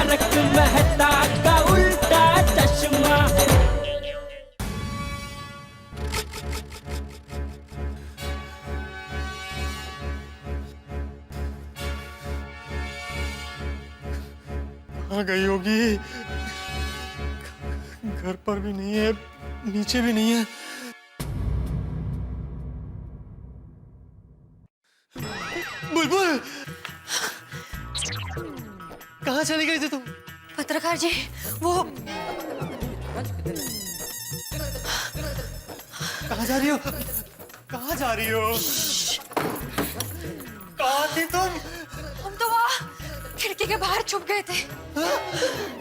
तारक मेहता का उल्टा चश्मा। कहाँ गई होगी? घर पर भी नहीं है, नीचे भी नहीं है। बुलबुल, कहाँ चली गई थी तुम? पत्रकार जी, वो कहाँ जा रही हो? कहाँ जा रही हो? कहाँ थी तुम? हम तो वहाँ खिड़की के बाहर छुप गए थे। हाँ?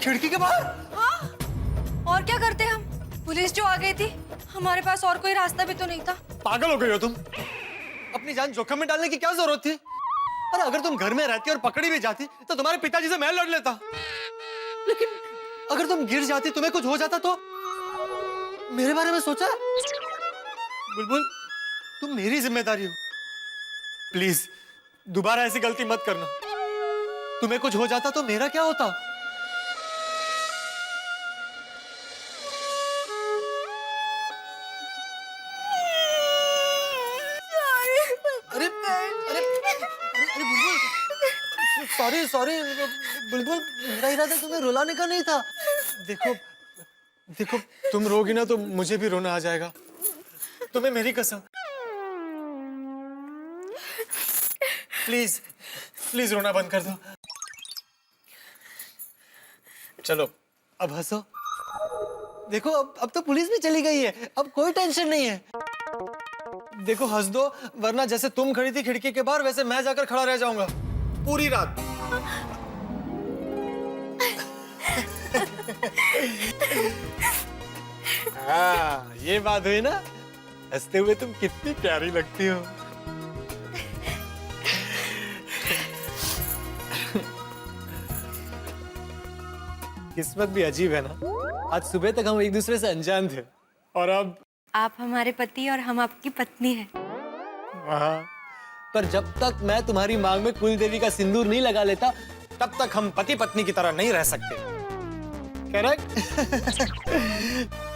खिड़की के बाहर? हाँ, और क्या करते हम? पुलिस जो आ गई थी, हमारे पास और कोई रास्ता भी तो नहीं था। पागल हो गई हो तुम? अपनी जान जोखिम में डालने की क्या जरूरत थी? अरे अगर तुम घर में रहती और पकड़ी भी जाती तो तुम्हारे पिताजी से मैं लड़ लेता। लेकिन अगर तुम गिर जाती, तुम्हें कुछ हो जाता तो? मेरे बारे में सोचा? बुलबुल, तुम मेरी जिम्मेदारी हो। प्लीज दोबारा ऐसी गलती मत करना। तुम्हें कुछ हो जाता तो मेरा क्या होता? अरे अरे अरे बुलबुल, सॉरी सॉरी बुलबुल, मेरा इरादा तुम्हें रुलाने का नहीं था। देखो देखो, तुम रोगी ना तो मुझे भी रोना आ जाएगा। तुम्हें मेरी कसम। प्लीज प्लीज रोना बंद कर दो। चलो अब हंसो। देखो अब तो पुलिस भी चली गई है, अब कोई टेंशन नहीं है। देखो हंस दो, वरना जैसे तुम खड़ी थी खिड़की के बाहर, वैसे मैं जाकर खड़ा रह जाऊंगा पूरी रात। हाँ, ये बात हुई ना? हंसते हुए तुम कितनी प्यारी लगती हो। किस्मत भी अजीब है ना। आज सुबह तक हम एक दूसरे से अनजान थे और अब आप हमारे पति और हम आपकी पत्नी हैं। हाँ, पर जब तक मैं तुम्हारी मांग में कुल देवी का सिंदूर नहीं लगा लेता, तब तक हम पति पत्नी की तरह नहीं रह सकते। करेक्ट?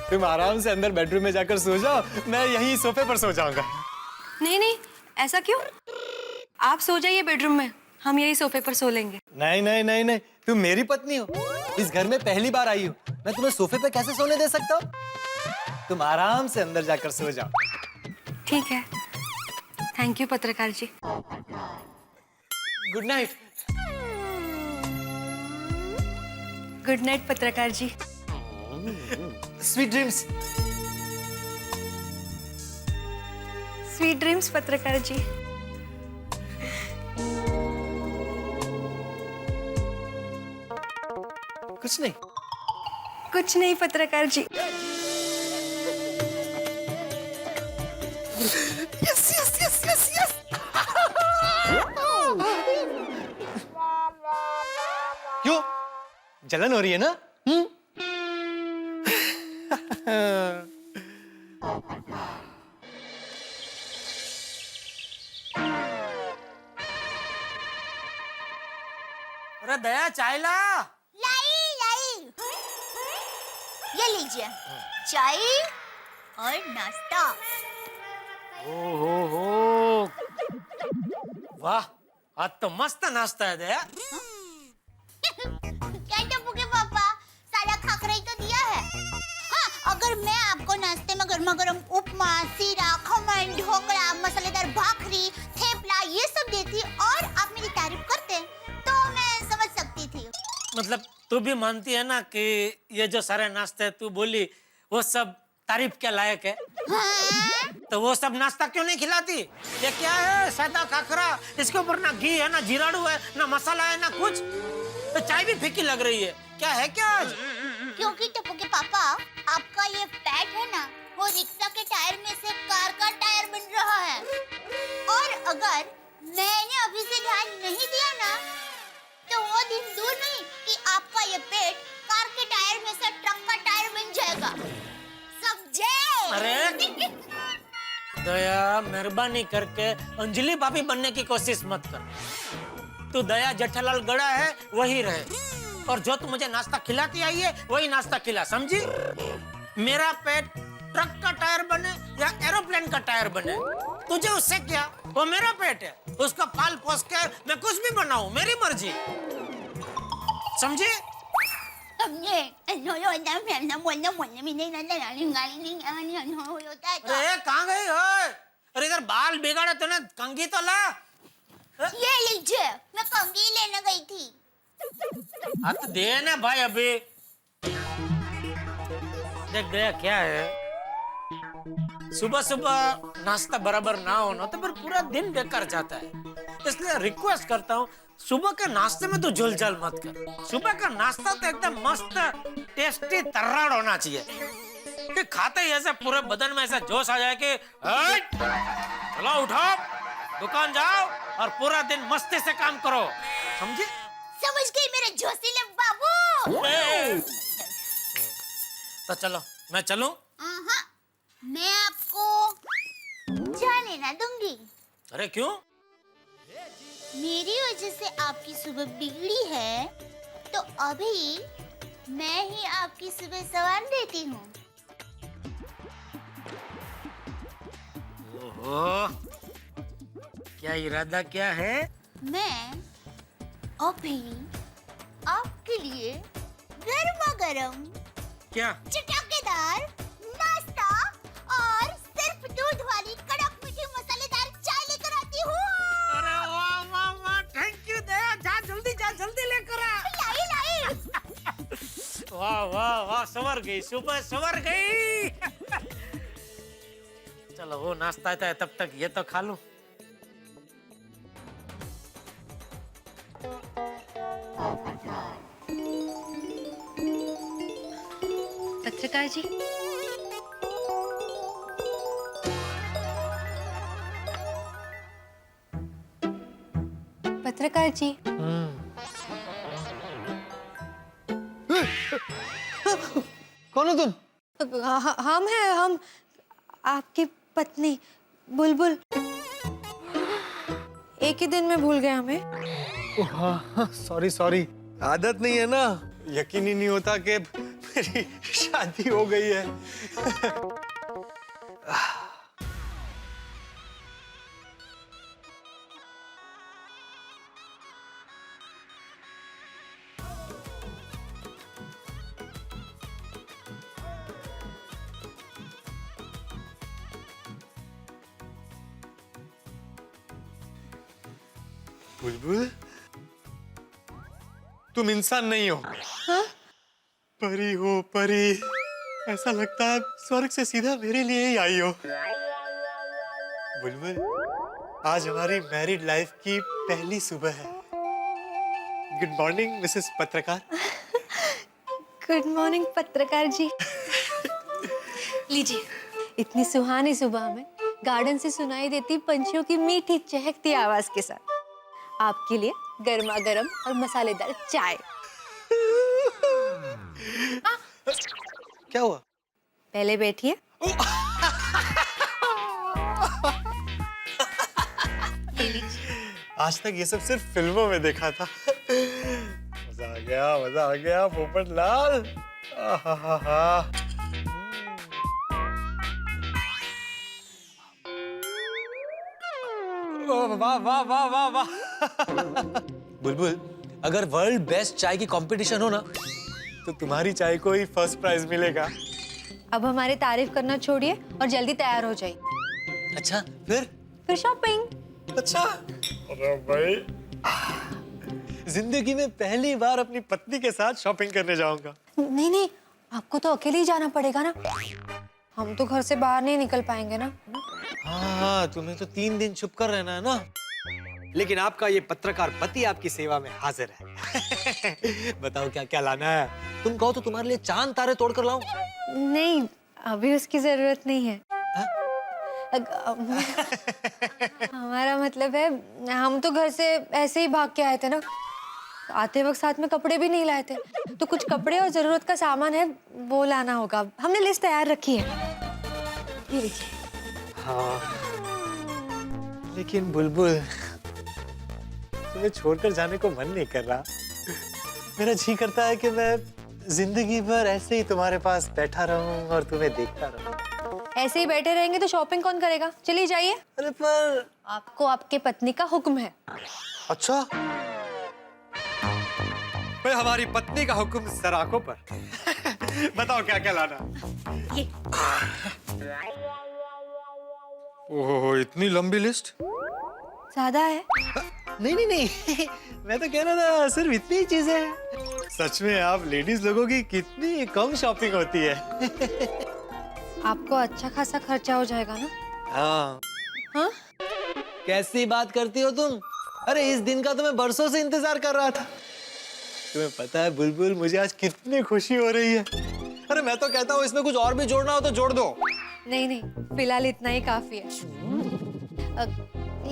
तुम आराम से अंदर बेडरूम में जाकर सो जाओ, मैं यहीं सोफे पर सो जाऊंगा। नहीं नहीं, ऐसा क्यों? आप सो जाइए बेडरूम में, हम यही सोफे पर सो लेंगे। नहीं नहीं नहीं नहीं, तुम मेरी पत्नी हो, इस घर में पहली बार आई हो, मैं तुम्हें सोफे पे कैसे सोने दे सकता हूँ? तुम आराम से अंदर जाकर सो जाओ। ठीक है, थैंक यू पत्रकार ji. Good night. Good night पत्रकार ji. Sweet dreams. Sweet dreams पत्रकार जी। कुछ नहीं। कुछ नहीं पत्रकार ji. Yes yes yes yes yes. क्यों? जलन हो रही है ना? अरे दया, चाय ला। लाई लाई, ये लीजिए चाय और नाश्ता। हो वाह, आज तो मस्त नाश्ता है दया। क्या टप्पू के पापा, सारा खाकर ही तो दिया है। हाँ, अगर मैं आपको नाश्ते में गर्मा गर्म उपमा, सीरा, खमन, ढोकला, मसालेदार भाकरी, थेपला ये सब देती और आप मेरी तारीफ करते तो मैं समझ सकती थी। मतलब तू भी मानती है ना कि ये जो सारे नाश्ते तू बोली वो सब तारीफ के लायक है? हाँ? तो वो सब नाश्ता क्यों नहीं खिलाती? ये क्या है, सादा खाखरा, इसके ऊपर ना घी है, ना जीराड़ू है, ना मसाला है, ना कुछ। तो चाय भी फीकी लग रही है, क्या है क्या आज? क्योंकि टप्पू के पापा, आपका ये फैट है ना, वो रिक्शा के टायर में से कार का टायर बन रहा है। और अगर मैंने अभी से ध्यान नहीं दिया ना, तो वो दिन दूर नहीं कि आपका ये पेट कार के टायर में से ट्रक का टायर बन जाएगा। समझे? अरे दया, मेहरबानी करके अंजलि भाभी बनने की कोशिश मत कर। तू दया जेठालाल गड़ा है, वही रहे। और जो तू मुझे नाश्ता खिलाती आई है वही नाश्ता खिला, समझी? मेरा पेट ट्रक का टायर बने या एरोप्लेन का टायर बने, तुझे उससे क्या? वो मेरा पेट है, उसका पाल पोस के मैं कुछ भी बनाऊं, मेरी मर्जी, समझे? अरे कहाँ गई हो? अरे इधर बाल बिगाड़े तूने, कंघी तो ला। ये लीजिए, मैं कंघी लेने गई थी। हाथ दे ना भाई अभी। देख दे क्या है, सुबह सुबह नाश्ता बराबर ना होना तो फिर पूरा दिन बेकार जाता है। इसलिए रिक्वेस्ट करता हूँ, सुबह के नाश्ते में तो झुलझल मत कर। सुबह का नाश्ता तो एकदम मस्त टेस्टी तर्राड़ होना चाहिए कि खाते ही ऐसे पूरे बदन में ऐसा जोश आ जाए कि चलो उठो, दुकान जाओ और पूरा दिन मस्ती से काम करो, समझे? समझ गई मेरे जोशीले बाबू। तो चलो, मैं चलूं? मैं आपको जाने ना दूंगी। अरे क्यों? मेरी वजह से आपकी सुबह बिगड़ी है, तो अभी मैं ही आपकी सुबह संवार देती हूँ। ओहो, क्या इरादा क्या है? मैं अभी आपके लिए गर्मा गर्म क्या? चटकेदार नाश्ता और सिर्फ दूध वाली कड़क मीठी मसालेदार चाय लेकर आती हूँ। अरे वाह वाह वाह, थैंक यू दया, जा जल्दी लेकर आ। लाई लाई। वाह वाह वाह, संवर गई, सुबह संवर गई। चलो वो नाश्ता आता है तब तक ये तो खा लूं। पत्रकार जी, पत्रकार जी, कौन हो तुम? हम हैं, हम आपकी पत्नी बुलबुल। एक ही दिन में भूल गए हमें। सॉरी, आदत नहीं है ना, यकीन ही नहीं होता कि मेरी शादी हो गई है। बुलबुल, तुम इंसान नहीं हो। हाँ? परी हो परी, ऐसा लगता है स्वर्ग से सीधा मेरे लिए ही आई हो। बुलबुल, आज हमारी मैरिड लाइफ की पहली सुबह है। गुड मॉर्निंग मिसेस पत्रकार। गुड मॉर्निंग पत्रकार जी। लीजिए, इतनी सुहानी सुबह में गार्डन से सुनाई देती पंछियों की मीठी चहकती आवाज के साथ आपके लिए गर्मा गर्म और मसालेदार चाय। क्या हुआ? पहले बैठिए। आज तक ये सब सिर्फ फिल्मों में देखा था। मजा आ गया पोपट लाल। आहा। वाह वाह वाह वाह वाह। बुलबुल, अगर वर्ल्ड बेस्ट चाय की कंपटीशन हो ना, तो तुम्हारी चाय को ही फर्स्ट प्राइज मिलेगा। अब हमारी तारीफ करना छोड़िए और जल्दी तैयार हो जाइए। अच्छा, फिर शॉपिंग। अच्छा, अरे भाई, जिंदगी में पहली बार अपनी पत्नी के साथ शॉपिंग करने जाऊंगा। नहीं, आपको तो अकेले ही जाना पड़ेगा ना, हम तो घर से बाहर नहीं निकल पाएंगे ना। हाँ, तुम्हें तो 3 दिन छुप कर रहना है ना। लेकिन आपका ये पत्रकार पति आपकी सेवा में हाजिर है। बताओ क्या क्या लाना है? तुम कहो तो तुम्हारे लिए चांद तारे तोड़ कर लाऊं? नहीं, अभी उसकी जरूरत नहीं है। हमारा मतलब है, हम तो घर से ऐसे ही भाग के आए थे ना, आते वक्त साथ में कपड़े भी नहीं लाए थे, तो कुछ कपड़े और जरूरत का सामान है वो लाना होगा। हमने लिस्ट तैयार रखी है। ये लीजिए। हाँ, लेकिन बुलबुल, तुम्हें छोड़कर जाने को मन नहीं कर रहा। मेरा जी करता है कि मैं जिंदगी भर ऐसे ही तुम्हारे पास बैठा रहूं और तुम्हें देखता रहूं। ऐसे ही बैठे रहेंगे तो शॉपिंग कौन करेगा? चलिए जाइए। अरे पर आपको आपके पत्नी का हुक्म है। अच्छा, भाई हमारी पत्नी का हुक्म सर आंखों पर। बताओ क्या क्या लाना। ये ओह, इतनी लंबी लिस्ट? ज्यादा है। नहीं नहीं नहीं, मैं तो कह रहा था सिर्फ इतनी ही चीजें हैं। सच में आप लेडीज लोगों की कितनी कम शॉपिंग होती है। आपको अच्छा खासा खर्चा हो जाएगा ना? हाँ। हाँ? कैसी बात करती हो तुम? अरे इस दिन का तो मैं बरसों से इंतजार कर रहा था। तुम्हें पता है बुलबुल, मुझे आज कितनी खुशी हो रही है। अरे मैं तो कहता हूँ इसमें कुछ और भी जोड़ना हो तो जोड़ दो। नहीं नहीं, फिलहाल इतना ही काफी है।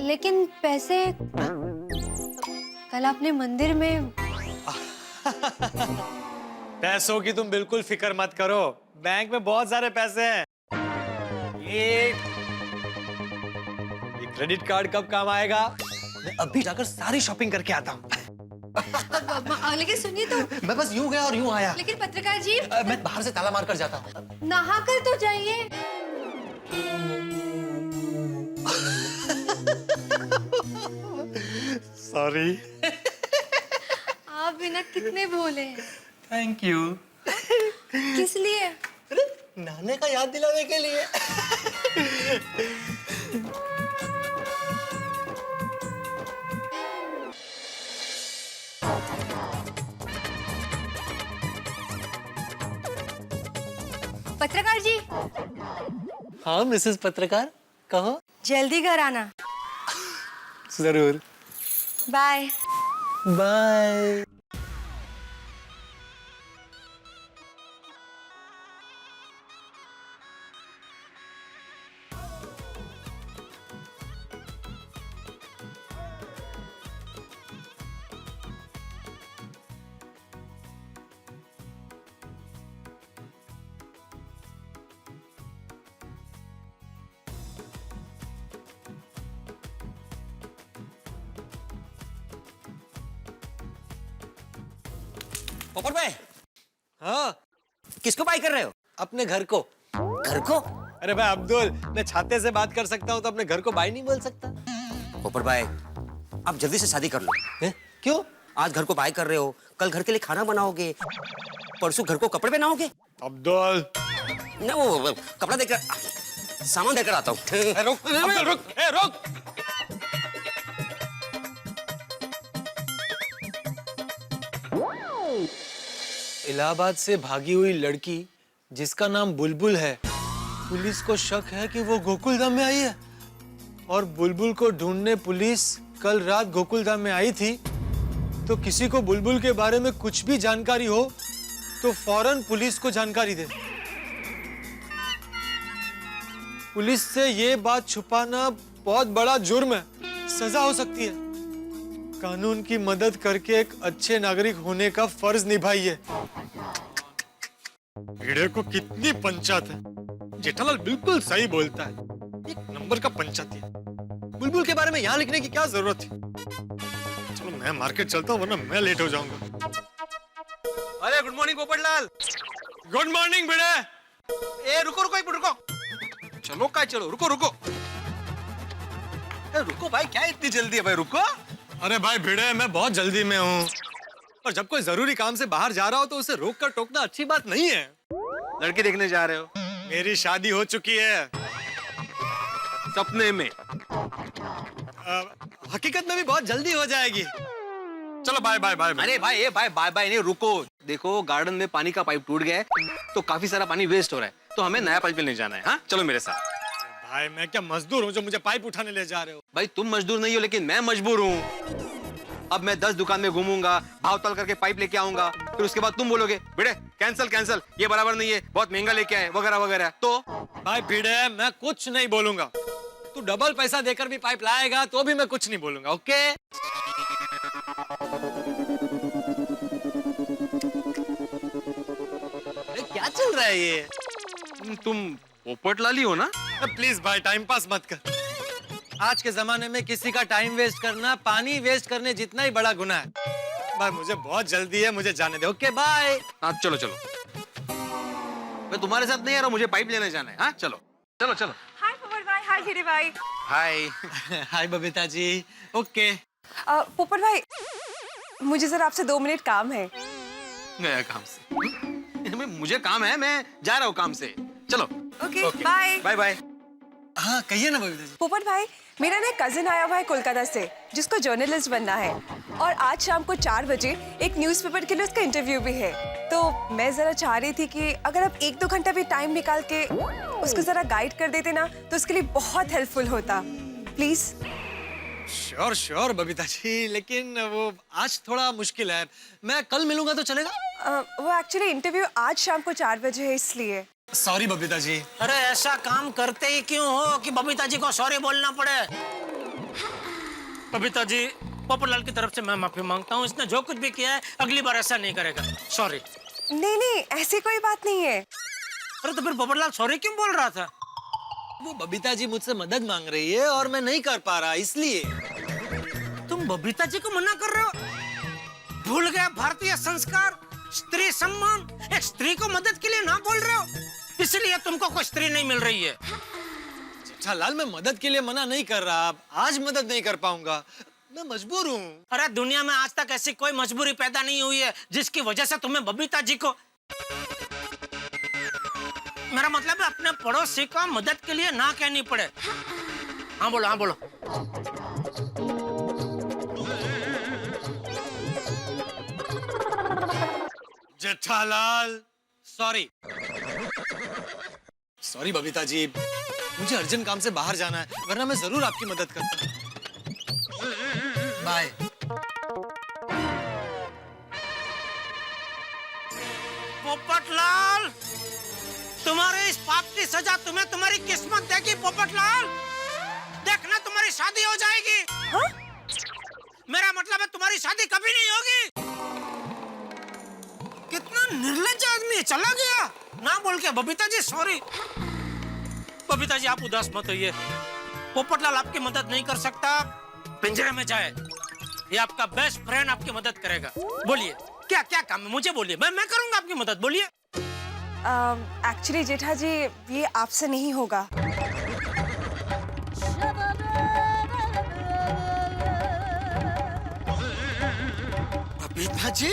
लेकिन पैसे कल आपने मंदिर में। पैसों की तुम बिल्कुल फिक्र मत करो, बैंक में बहुत सारे पैसे हैं। ये क्रेडिट कार्ड कब काम आएगा? मैं अभी जाकर सारी शॉपिंग करके आता हूँ। लेकिन सुनिए तो। मैं बस यूं गया और यूं आया। लेकिन पत्रकार जी, मैं बाहर से ताला मारकर जाता हूँ। नहा कर तो जाइए। सॉरी। आप बिना कितने भोले हैं। Thank you. किस लिए? अरे नहाने का याद दिलाने के लिए। पत्रकार जी। हाँ मिसेस पत्रकार, कहो। जल्दी घर आना। जरूर। बाय। बाय। पोपट भाई, हाँ, किसको बाई कर रहे हो? अपने घर को। घर को? अरे भाई अब्दुल, मैं छाते से बात कर सकता हूँ तो अपने घर को बाई नहीं बोल सकता? पोपट भाई, आप जल्दी से शादी कर लो। है? क्यों? आज घर को बाई कर रहे हो, कल घर के लिए खाना बनाओगे, परसों घर को कपड़े पहनाओगे। अब्दुल, ना वो कपड़ा देकर, सामान देकर आता हूँ। रुक, अब्दुल रुक, रुक। इलाहाबाद से भागी हुई लड़की जिसका नाम बुलबुल है, पुलिस को शक है कि वो गोकुलधाम में आई है और बुलबुल को ढूंढने पुलिस कल रात गोकुलधाम में आई थी। तो किसी को बुलबुल के बारे में कुछ भी जानकारी हो तो फौरन पुलिस को जानकारी दे। पुलिस से ये बात छुपाना बहुत बड़ा जुर्म है, सजा हो सकती है। कानून की मदद करके एक अच्छे नागरिक होने का फर्ज निभाइए। भिड़े को कितनी पंचायत है। जेठालाल बिल्कुल सही बोलता है, एक नंबर का पंचायती है। बुलबुल के बारे में यहाँ लिखने की क्या जरूरत थी? चलो मैं मार्केट चलता हूँ वरना मैं लेट हो जाऊंगा। अरे good morning Popatlal. Good morning Bhide. ए रुको रुको, एक मिनट रुको। चलो काय चलो, रुको रुको। रुको भाई, क्या इतनी जल्दी है भाई, रुको। अरे भाई भिड़े, मैं बहुत जल्दी में हूँ और जब कोई जरूरी काम से बाहर जा रहा हो तो उसे रोक कर टोकना अच्छी बात नहीं है। लड़की देखने जा रहे हो? मेरी शादी हो चुकी है। सपने में? हकीकत में भी बहुत जल्दी हो जाएगी। चलो बाय बाय बाय। अरे भाई, ये भाई बाय बाय नहीं, रुको। देखो गार्डन में पानी का पाइप टूट गया है तो काफी सारा पानी वेस्ट हो रहा है, तो हमें नया पाइप लेने जाना है। हाँ चलो मेरे साथ। भाई मैं क्या मजदूर हूँ जो मुझे पाइप उठाने ले जा रहे हो? भाई तुम मजदूर नहीं हो लेकिन मैं मजबूर हूँ। अब मैं 10 दुकान में घूमूंगा, भाव तल करके पाइप लेके आऊंगा, फिर उसके बाद तुम बोलोगे बेटे कैंसल कैंसल, ये बराबर नहीं है, बहुत महंगा लेके आए वगैरह वगैरह। तो भाई भिड़े, मैं कुछ नहीं बोलूंगा। तू डबल पैसा देकर भी पाइप लाएगा तो भी मैं कुछ नहीं बोलूंगा। ओके? क्या चल रहा है ये? तुम पोपट लाली हो ना? प्लीज भाई टाइम पास मत कर। आज के जमाने में किसी का टाइम वेस्ट करना पानी वेस्ट करने जितना ही बड़ा गुनाह है। भाई मुझे बहुत जल्दी है, मुझे जाने दो। Okay bye. हाँ चलो चलो, मैं तुम्हारे साथ नहीं आ रहा, मुझे पाइप लेने जाना है। हाँ चलो चलो चलो। हाय पोपट भाई, हाय गिरी भाई। हाय। हाय बबीता जी। ओके। पोपट भाई, मुझे जरा आपसे 2 मिनट काम है। गया काम से। मुझे काम है, मैं जा रहा हूँ काम से। चलो। Okay bye. Bye bye. हाँ कहिए ना बबीता जी। पोपट भाई, मेरा ना कजिन आया हुआ है कोलकाता से, जिसको जर्नलिस्ट बनना है, और आज शाम को 4 बजे एक न्यूज़पेपर के लिए उसका इंटरव्यू भी है। तो मैं जरा चाह रही थी कि अगर आप 1-2 घंटा भी टाइम निकाल के उसको जरा गाइड कर देते ना, तो उसके लिए बहुत हेल्पफुल होता। Please. Sure sure Babita ji, लेकिन वो आज थोड़ा मुश्किल है। मैं कल मिलूंगा तो चलेगा? वो एक्चुअली इंटरव्यू आज शाम को 4 बजे है, इसलिए। सॉरी बबीता जी। अरे ऐसा काम करते ही क्यों हो कि बबीता जी को सॉरी बोलना पड़े? बबीता जी, पोपटलाल की तरफ से मैं माफी मांगता हूँ। इसने जो कुछ भी किया है अगली बार ऐसा नहीं करेगा। सॉरी। नहीं नहीं, ऐसी कोई बात नहीं है। अरे तो फिर पोपटलाल सॉरी क्यों बोल रहा था? वो बबीता जी मुझसे मदद मांग रही है और मैं नहीं कर पा रहा, इसलिए। तुम बबीता जी को मना कर रहे हो? भूल गया भारतीय संस्कार, स्त्री सम्मान। एक स्त्री को मदद के लिए ना बोल रहे हो, इसलिए तुमको कोई स्त्री नहीं मिल रही है। जेठालाल, मैं मदद के लिए मना नहीं कर रहा। आज मदद नहीं कर पाऊंगा, मैं मजबूर हूँ। अरे दुनिया में आज तक ऐसी कोई मजबूरी पैदा नहीं हुई है जिसकी वजह से तुम्हें बबीता जी को, मेरा मतलब है अपने पड़ोसी को मदद के लिए ना कहनी पड़े। हाँ बोलो, हाँ बोलो। जेठालाल, सॉरी। सॉरी बबीता जी, मुझे अर्जेंट काम से बाहर जाना है, वरना मैं जरूर आपकी मदद करता। बाय। पोपटलाल, तुम्हारे इस पाप की सजा तुम्हें तुम्हारी किस्मत देगी। पोपटलाल, देखना तुम्हारी शादी हो जाएगी। हाँ? मेरा मतलब है तुम्हारी शादी कभी नहीं होगी। कितना निर्लज्ज आदमी है, चला गया ना बोल के। बबीता जी सॉरी। बबीता जी आप उदास मत होइए, पोपटलाल आपकी मदद नहीं कर सकता। पिंजरे में जाए, ये आपका बेस्ट फ्रेंड आपकी मदद करेगा। बोलिए क्या क्या काम है, मुझे बोलिए, मैं करूंगा आपकी मदद। बोलिए। एक्चुअली जेठा जी, ये आपसे नहीं होगा। बबीता जी,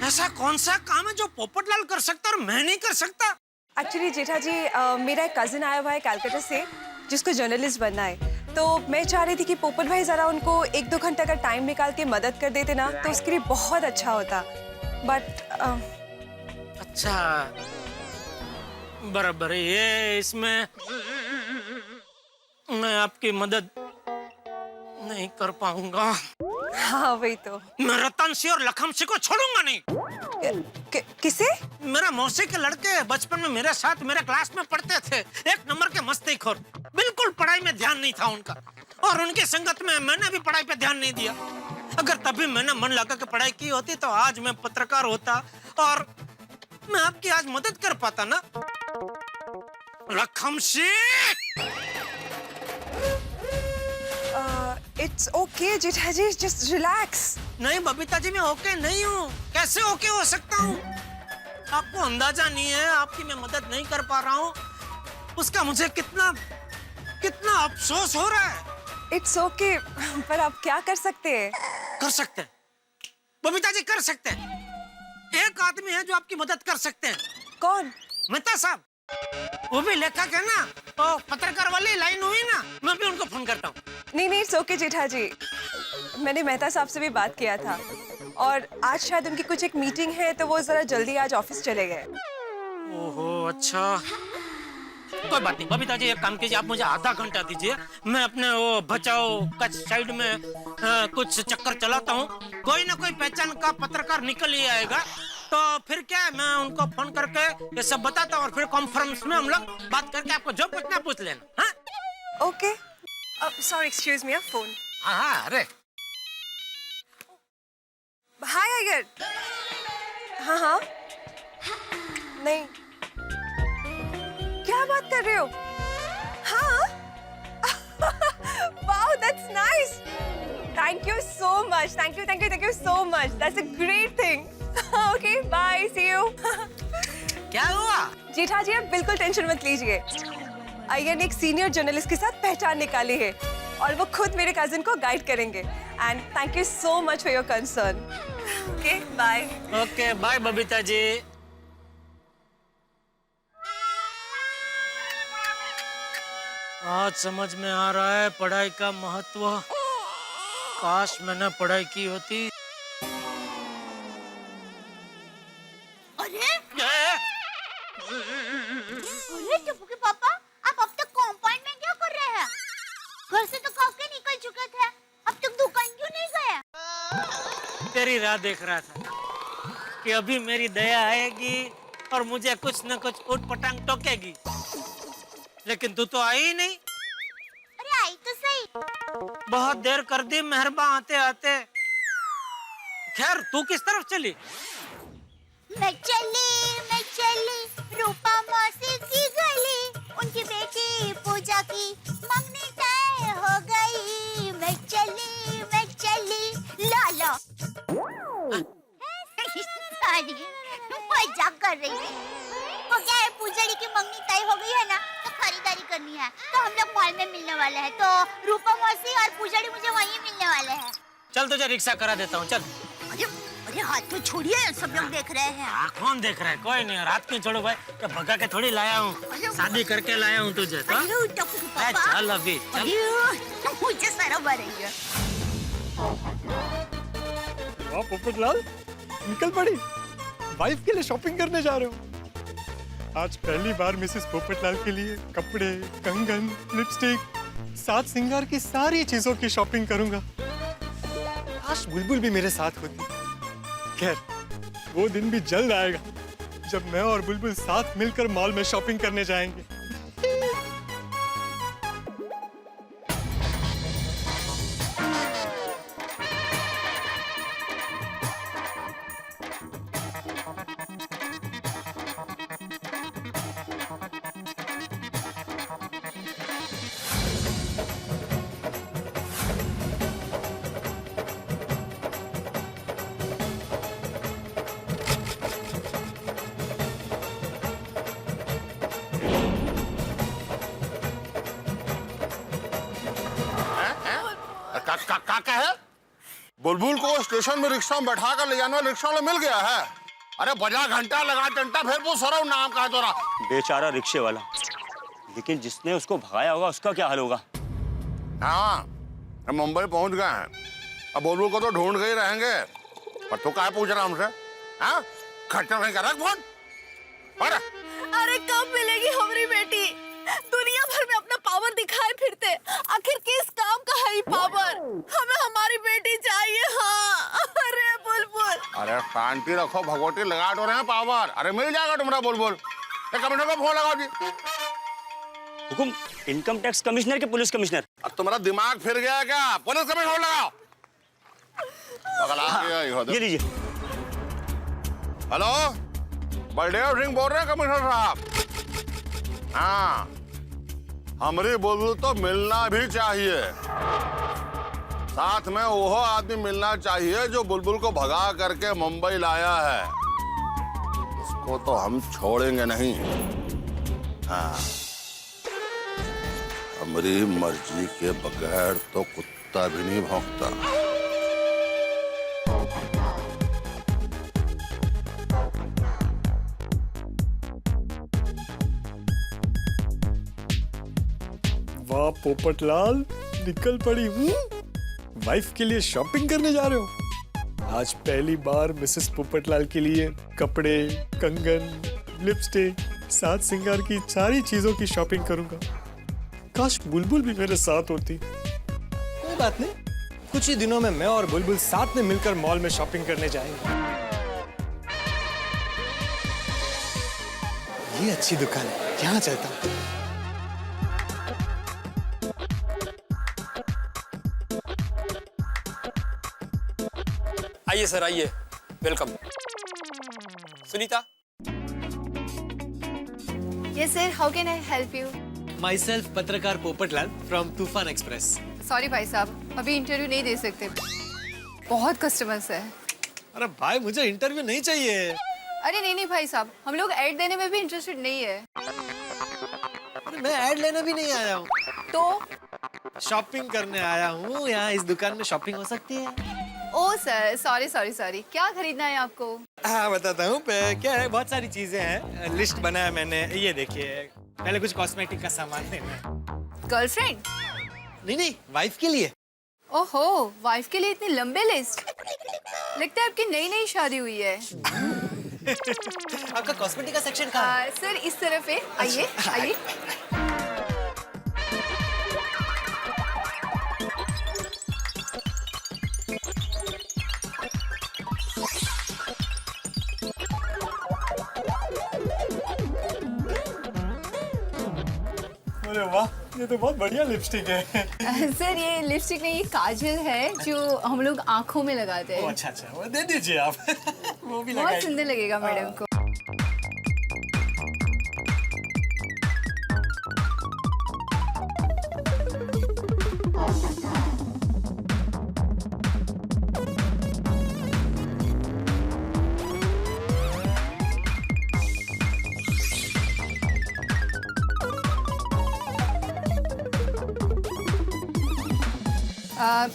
ऐसा कौन सा काम है जो पोपटलाल कर सकता और मैं नहीं कर सकता? एक्चुअली जेठा जी, मेरा एक कजिन आया हुआ है कलकत्ता से, जिसको जर्नलिस्ट बनना है। तो मैं चाह रही थी कि पोपट भाई जरा उनको 1-2 घंटा का टाइम निकाल के मदद कर देते ना, तो उसके लिए बहुत अच्छा होता। बट अच्छा, बराबर है ये। इसमें मैं आपकी मदद नहीं कर पाऊंगा। हाँ वही तो। मैं रतन सिंह और लखन सिंह को छोड़ूंगा नहीं। किसे? मेरा मौसी के लड़के बचपन में मेरे साथ मेरे क्लास में पढ़ते थे। एक नंबर के मस्तीखोर, बिल्कुल पढ़ाई में ध्यान नहीं था उनका, और उनकी संगत में मैंने भी पढ़ाई पे ध्यान नहीं दिया। अगर तभी मैंने मन लगा के पढ़ाई की होती तो आज मैं पत्रकार होता और मैं आपकी आज मदद कर पाता ना। Lakhan Singh, it's okay Jetha ji, just relax. नहीं बबीता जी, मैं ओके नहीं हूँ। कैसे ओके हो सकता हूँ? आपको अंदाजा नहीं है, आपकी मैं मदद नहीं कर पा रहा हूँ, उसका मुझे कितना कितना अफसोस हो रहा है। इट्स ओके, पर आप क्या कर सकते हैं? कर सकते हैं बबीता जी, कर सकते हैं। एक आदमी है जो आपकी मदद कर सकते हैं। कौन? मेहता साहब, वो भी लेखक है ना, तो पत्रकार वाली लाइन हुई ना, मैं भी उनको फोन करता हूँ। नहीं नहीं, इट्स ओके जेठा जी, मैंने मेहता साहब से भी बात किया था, और आज शायद उनकी कुछ एक मीटिंग है, तो वो जरा जल्दी आज ऑफिस चले गए। ओहो अच्छा, कोई बात नहीं बबीता जी, एक काम कीजिए, आप मुझे आधा घंटा दीजिए, मैं अपने वो बचाओ कच्छ साइड में कुछ चक्कर चलाता हूँ। कोई ना कोई पहचान का पत्रकार निकल ही आएगा, तो फिर क्या है, मैं उनको फोन करके ये सब बताता हूँ और फिर कॉन्फ्रेंस में हम लोग बात करके आपको जो पूछना पूछ लेना। हाँ okay, sorry excuse me, phone. हाँ, अरे हाय आइगर। हाँ हाँ, नहीं, क्या बात कर रहे हो? हाँ wow, that's nice. Thank you so much. Thank you so much. That's a great thing. Okay, bye. See you. क्या हुआ? जेठा जी, आप बिल्कुल टेंशन मत लीजिए। अय्यर ने एक सीनियर जर्नलिस्ट के साथ पहचान निकाली है और वो खुद मेरे कजिन को गाइड करेंगे। And thank you so much for your concern. Okay, bye. Okay, bye Babita ji. आज समझ में आ रहा है पढ़ाई का महत्व। काश मैंने पढ़ाई की होती। अरे टप्पू के पापा, आप अब तक कंपाउंड में क्या कर रहे हैं? घर से तो कब के निकल चुके थे, अब तक दुकान क्यों नहीं गए? तेरी राह देख रहा था कि अभी मेरी दया आएगी और मुझे कुछ न कुछ उठपटांग टोकेगी, लेकिन तू तो आई ही नहीं। अरे आई तो सही। बहुत देर कर दी मेहरबान आते आते। खैर, तू किस तरफ चली? मैं चली रूपा मौसी की गली, उनकी बेटी पूजा की मंगनी तय हो गई। मैं चली लाला। सारी मजाक कर रही थी। वो क्या है, पूजड़ी की मंगनी तय हो गई है ना, तो खरीदारी करनी है, तो हम लोग मॉल में मिलने वाले हैं, तो रूपा मौसी और पूजड़ी मुझे वहीं मिलने वाले हैं। चल तुझे रिक्शा करा देता हूँ, चल। अरे हाथ तो छोड़िए, सब लोग देख रहे हैं। कौन देख रहा है? कोई नहीं, रात क्यों छोड़ो भाई, तो भगा के थोड़ी लाया हूँ, शादी करके लाया हूँ तुझे। तो चल अभी चल। मुझे शर्म आ रही है। वाह पोपटलाल, निकल पड़ी। वाइफ के लिए शॉपिंग करने जा रहे हो? आज पहली बार मिसेस पोपटलाल के लिए कपड़े, कंगन, लिपस्टिक, साथ सिंगार की सारी चीजों की शॉपिंग करूंगा। काश बुलबुल भी मेरे साथ होती। खैर, वो दिन भी जल्द आएगा जब मैं और बुलबुल साथ मिलकर मॉल में शॉपिंग करने जाएंगे। का है? बुलबुल को स्टेशन में रिक्शा में बैठा कर ले जाना, रिक्शा वाला मिल गया है। अरे बजा घंटा लगा टंटा, फिर वो सरव नाम का है तोरा। बेचारा रिक्शे वाला, लेकिन जिसने उसको भगाया होगा उसका क्या हाल होगा? हाँ, हम मुंबई पहुंच गए हैं। अब बुलबुल को तो ढूंढ गए रहेंगे, पर तू क्या पूछ रहा हमसे? हाँ, खट्टा नहीं कर रहा फोन। अरे कब मिलेगी हमारी बेटी? दुनिया भर में अपना पावर दिखाए फिरते, आखिर किस काम का है ये पावर? हमें हमारी बेटी चाहिए। हाँ, अरे बुलबुल। अरे शांति रखो, भगवती लगा तो रहे हैं पावर। अरे मिल जाएगा तुम्हारा बुलबुल। कमिश्नर को फोन लगाओ जी। हुकुम, इनकम टैक्स कमिश्नर के पुलिस कमिश्नर? अब तुम्हारा दिमाग फिर गया क्या? पुलिस कमिश्नर लगाओ। ये लीजिए। हेलो, बलदेव सिंह बोल रहे हैं कमिश्नर साहब। हाँ, हमारी बुलबुल तो मिलना भी चाहिए। साथ में वो आदमी मिलना चाहिए जो बुलबुल को भगा करके मुंबई लाया है। उसको तो हम छोड़ेंगे नहीं। हाँ, हमारी मर्जी के बगैर तो कुत्ता भी नहीं भौंकता। वाह पोपटलाल, निकल पड़ी हूँ। वाइफ के लिए शॉपिंग करने जा रहे हो? आज पहली बार मिसेस पोपटलाल के लिए कपड़े, कंगन, लिपस्टिक, साथ सिंगार की सारी चीजों की शॉपिंग करूंगा। काश बुलबुल भी मेरे साथ होती। कोई बात नहीं, कुछ ही दिनों में मैं और बुलबुल साथ में मिलकर मॉल में शॉपिंग करने जाएंगे। ये अच्छी दुकान है, यहाँ चलता हूँ। आइए सर, आइए, welcome. Sunita. Yes sir, how can I help you? Myself, पत्रकार पोपटलाल from तूफान एक्सप्रेस। सॉरी भाई साहब, अभी इंटरव्यू नहीं दे सकते, बहुत कस्टमर्स है। अरे भाई मुझे इंटरव्यू नहीं चाहिए। अरे नहीं भाई साहब, हम लोग ऐड देने में भी इंटरेस्टेड नहीं है। अरे मैं ऐड लेने भी नहीं आया हूँ, तो शॉपिंग करने आया हूँ। यहाँ इस दुकान में शॉपिंग हो सकती है? ओ सर, सॉरी, क्या खरीदना है आपको? हाँ बताता हूँ। क्या है, बहुत सारी चीजें हैं, लिस्ट बनाया मैंने। ये देखिए, पहले कुछ कॉस्मेटिक का सामान लेना है। गर्लफ्रेंड? नहीं, वाइफ के लिए। ओहो, वाइफ के लिए इतनी लंबे लिस्ट? लगता है आपकी नई शादी हुई है। आपका कॉस्मेटिक का सेक्शन कहाँ है? सर इस तरफ है, आइए आइए। अरे वाह, ये तो बहुत बढ़िया लिपस्टिक है। सर ये लिपस्टिक नहीं, ये काजल है जो हम लोग आँखों में लगाते हैं। अच्छा, वो दे दीजिए आप। वो भी बहुत सुंदर लगेगा मैडम को।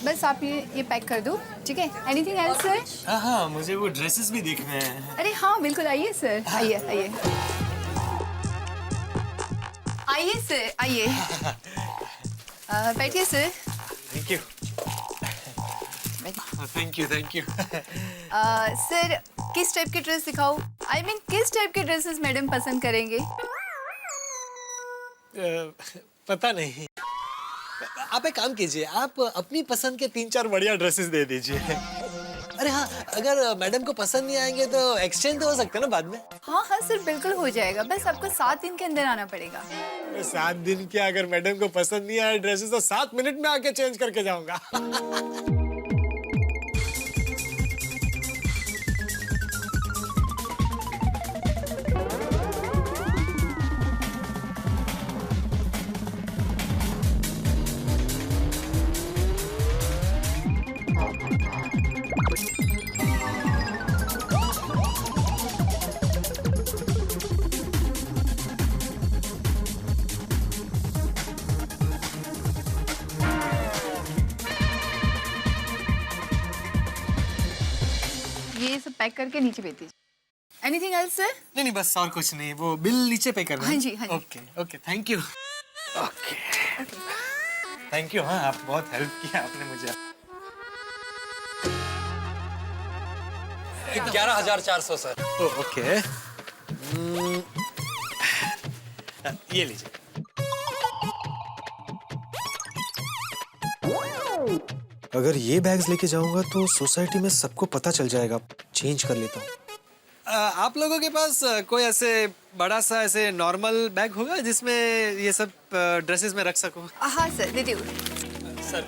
बस आप ये पैक कर दो, ठीक है? Anything else sir? हाँ, मुझे वो ड्रेसेस भी देखने हैं। अरे हाँ बिल्कुल, आइए सर, आइए सर, आइए। बैठिए सर। Thank you. सर किस टाइप की ड्रेस दिखाऊं? I mean, किस टाइप के ड्रेसेस मैडम पसंद करेंगे? पता नहीं। आप एक काम कीजिए, आप अपनी पसंद के 3-4 बढ़िया ड्रेसेस दे दीजिए। अरे हाँ, अगर मैडम को पसंद नहीं आएंगे तो एक्सचेंज तो हो सकता है ना बाद में? हाँ सर बिल्कुल हो जाएगा, बस आपको 7 दिन के अंदर आना पड़ेगा। 7 दिन क्या, अगर मैडम को पसंद नहीं आए ड्रेसेस तो 7 मिनट में आके चेंज करके जाऊंगा। ये सब पैक करके नीचे भेज दीजिए। Anything else sir? नहीं, बस और कुछ नहीं, वो बिल नीचे पे करना है। हाँ जी। Okay, thank you. Thank you. हाँ, आप बहुत हेल्प किया आपने मुझे। 11,400 सर। ओके। ये लीजिए। अगर ये बैग्स लेके जाऊंगा तो सोसाइटी में सबको पता चल जाएगा। चेंज कर लेता हूँ। आप लोगों के पास कोई ऐसे बड़ा सा ऐसे नॉर्मल बैग होगा जिसमें ये सब ड्रेसेस में रख सकूं? हाँ सर, दे दो सर।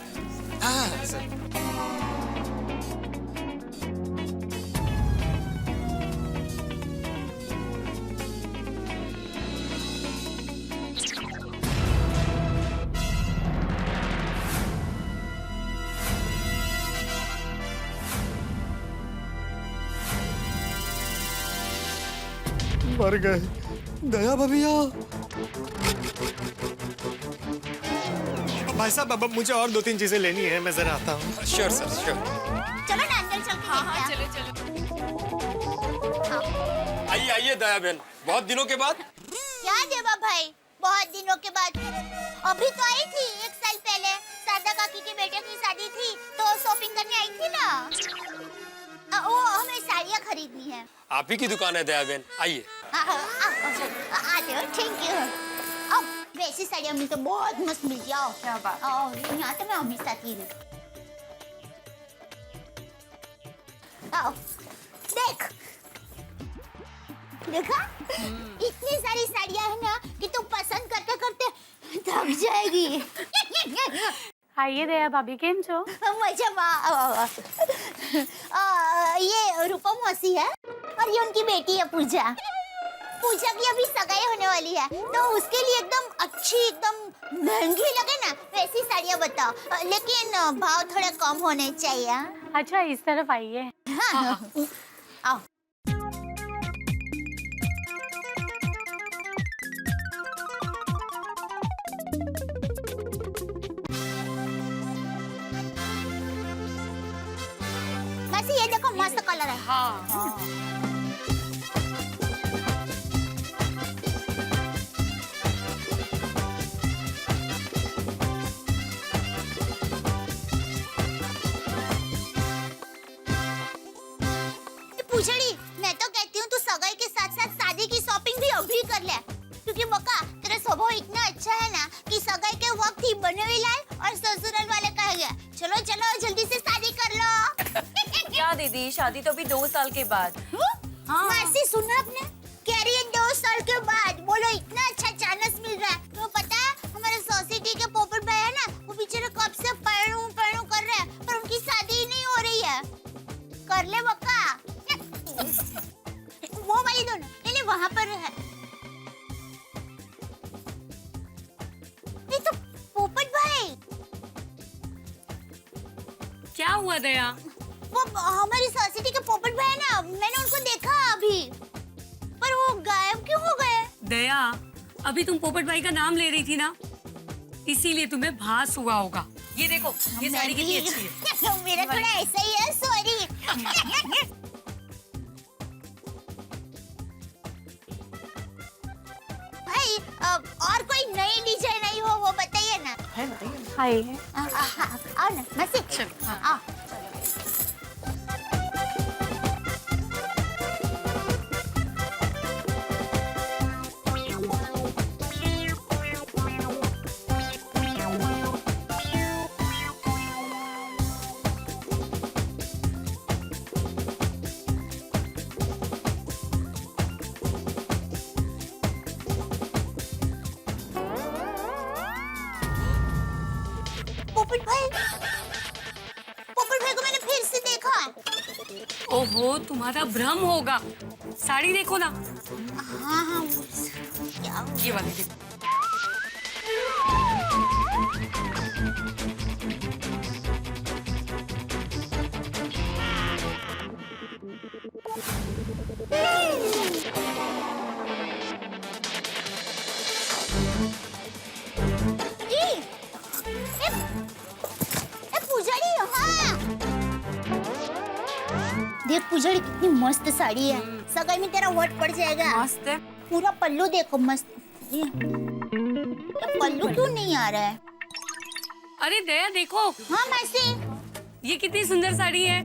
हाँ सर। मर गए। दया भैया। भाई साहब, अब मुझे और 2-3 चीजें लेनी है, मैं जरा आता हूँ। Sure sir, sure. चलो ना अंदर चल के देखते हैं। आइए दया बहन, बहुत दिनों के बाद। क्या देवा भाई, बहुत दिनों के बाद? अभी तो आई थी 1 साल पहले, सादा काकी के बेटे की शादी थी तो शॉपिंग करने आई थी ना। वो हमें साड़ियाँ खरीदनी है। आप ही की दुकान है दया बहन, आइए। आते हो, थैंक यू। अब वैसी साड़ियाँ मिलती तो बहुत मस्त मिल जाओ। क्या बात। यहाँ तो मैं हमेशा आती हूँ। आओ, देख, देखा? इतनी सारी साड़ियाँ है ना कि तुम पसंद करते करते थक जाएगी। आइए दया भाभी, केम छो? मजा। ये रूपम मौसी है और ये उनकी बेटी है पूजा। पूजा की अभी सगाई होने वाली है, तो उसके लिए एकदम अच्छी, एकदम महंगी लगे ना वैसी साड़ियाँ बताओ, लेकिन भाव थोड़ा कम होने चाहिए। हाँ? अच्छा इस तरफ आइए। हाँ, आओ। मासी ये देखो मस्त कलर है। हाँ। पूछड़ी, मैं तो कहती हूँ तू सगाई के साथ साथ शादी की शॉपिंग भी अभी कर ले, क्योंकि बका तेरा स्वभाव इतना अच्छा है ना कि सगाई के वक्त ही बने हुए लाए और ससुराल वाले कहेंगे चलो चलो जल्दी से शादी कर लो। क्या दीदी, शादी तो अभी 2 साल के बाद। हाँ। मासी सुना आपने, कह रही है 2 साल के बाद। बोलो इतना अच्छा चांस मिल रहा है। तो पता है हमारे सोसाइटी के पोपट भाई है ना, वो बेचारे कब से पढ़ू कर रहे हैं, पर उनकी शादी ही नहीं हो रही है। कर ले बक्का। वो वाली दोनों नहीं वहाँ पर है। ये तो पोपट भाई। क्या हुआ दया? वो हमारी सोसाइटी के पोपट भाई है ना, मैंने उनको देखा अभी, पर वो गायब क्यों हो गए? दया, अभी तुम पोपट भाई का नाम ले रही थी ना, इसीलिए तुम्हें भास हुआ होगा। ये देखो, ये साड़ी कितनी अच्छी है। मेरा थोड़ा ऐसा ही है, सॉरी। भाई और कोई नई डिजाइन आई हो वो बताइए ना। हाय। आओ ना मसी, आओ। पोपट भाई को मैंने फिर से देखा। ओहो, तुम्हारा भ्रम होगा। साड़ी देखो ना। हाँ हाँ, क्या ये वाली देखो। पूजारी, हाँ। देख पूजारी कितनी मस्त साड़ी है, सगाई में तेरा वोट पड़ जाएगा। मस्त है। पूरा पल्लू देखो मस्त। ये पल्लू क्यों नहीं आ रहा है? अरे दया देखो। हाँ मासी, ये कितनी सुंदर साड़ी है।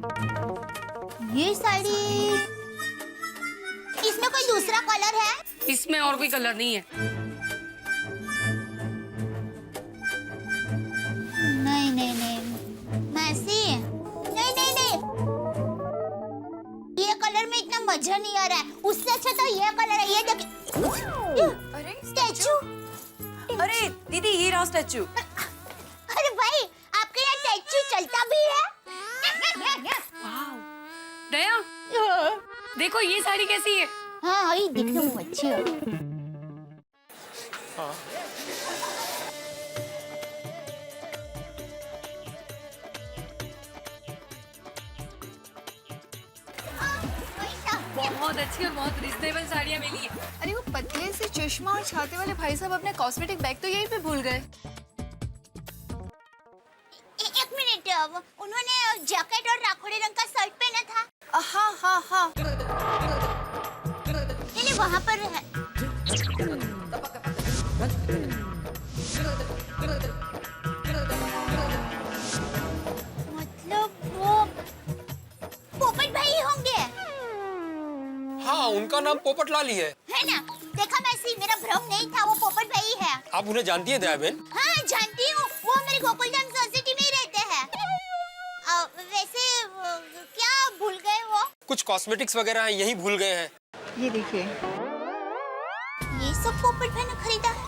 ये साड़ी, इसमें कोई दूसरा कलर है? इसमें और कोई कलर नहीं है। नहीं नहीं नहीं मासी, नहीं नहीं नहीं, ये कलर में इतना मजा नहीं आ रहा है। उससे अच्छा तो ये कलर है। ये देखिए, अरे स्टैचू। अरे दीदी, ये रहा स्टैचू। अरे भाई, आपके यहाँ स्टैचू चलता भी है? दया, देखो ये साड़ी कैसी है। हाँ, ये दिखने में अच्छी है। बहुत अच्छी और बहुत रिजनेबल साड़ियाँ मिली है। अरे वो पतले से चश्मा और छाते वाले भाई साहब अपने कॉस्मेटिक बैग तो यहीं पे भूल गए। एक मिनट, उन्होंने जैकेट और राखोड़ी रंग का शर्ट पहना था। हाँ हाँ हाँ। नहीं वहाँ पर है। मतलब वो पोपट भाई होंगे। हाँ, उनका नाम पोपट लाल ही है ना? देखा मैसी, मेरा भ्रम नहीं था, वो पोपट भाई है। आप उन्हें जानती है दया बहन? हाँ जानती हूँ, वो हमारी गोकुलधाम सोसाइटी में ही रहते हैं। वैसे क्या भूल गए वो? कुछ कॉस्मेटिक्स वगैरह हैं, यही भूल गए हैं। ये देखिए, ये सब पोपट भाई ने खरीदा है।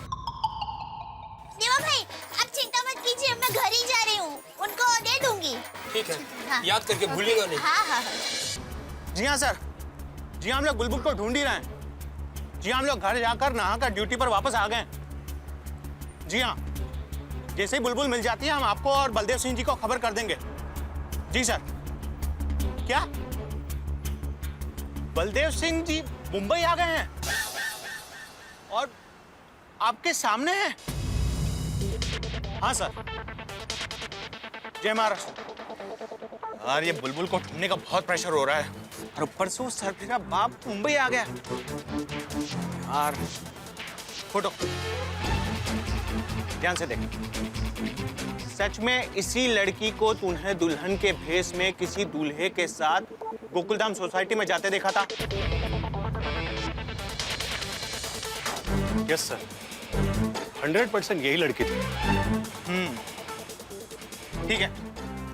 देवा भाई, आप चिंता मत कीजिए, मैं घर ही जा रही हूँ, उनको दे दूंगी। ठीक है, हाँ। याद करके भूलिएगा नहीं। हाँ हाँ। जी हाँ सर, जी हाँ, हम लोग गुलबुक को ढूंढ ही रहे हैं। जी हम लोग घर जाकर नहाकर ड्यूटी पर वापस आ गए। जी हाँ, जैसे ही बुलबुल मिल जाती है हम आपको और बलदेव सिंह जी को खबर कर देंगे। जी सर। क्या बलदेव सिंह जी मुंबई आ गए हैं और आपके सामने हैं? हाँ सर। जय महाराष्ट्र। यार ये बुलबुल को ढूंढने का बहुत प्रेशर हो रहा है और ऊपर से वो सरफिरा बाप मुंबई आ गया। यार फोटो ध्यान से देख। सच में इसी लड़की को तूने दुल्हन के भेष में किसी दूल्हे के साथ गोकुलधाम सोसाइटी में जाते देखा था? यस सर, 100% यही लड़की थी। ठीक है,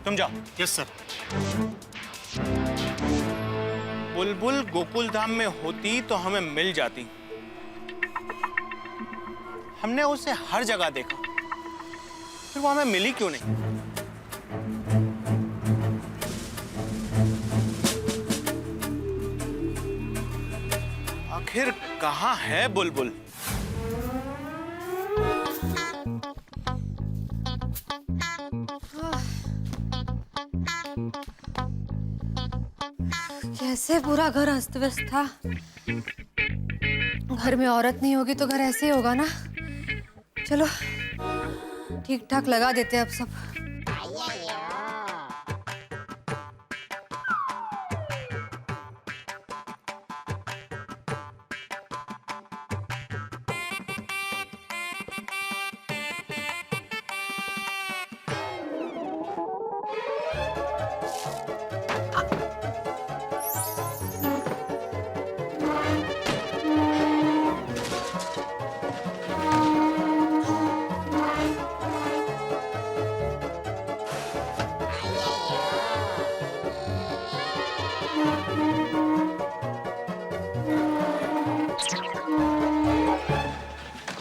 तुम जाओ। Yes sir. बुलबुल गोकुलधाम में होती तो हमें मिल जाती। हमने उसे हर जगह देखा, फिर वो हमें मिली क्यों नहीं? आखिर कहाँ है बुलबुल? कैसे पूरा घर अस्त व्यस्त था। घर में औरत नहीं होगी तो घर ऐसे ही होगा ना। चलो ठीक ठाक लगा देते हैं अब सब।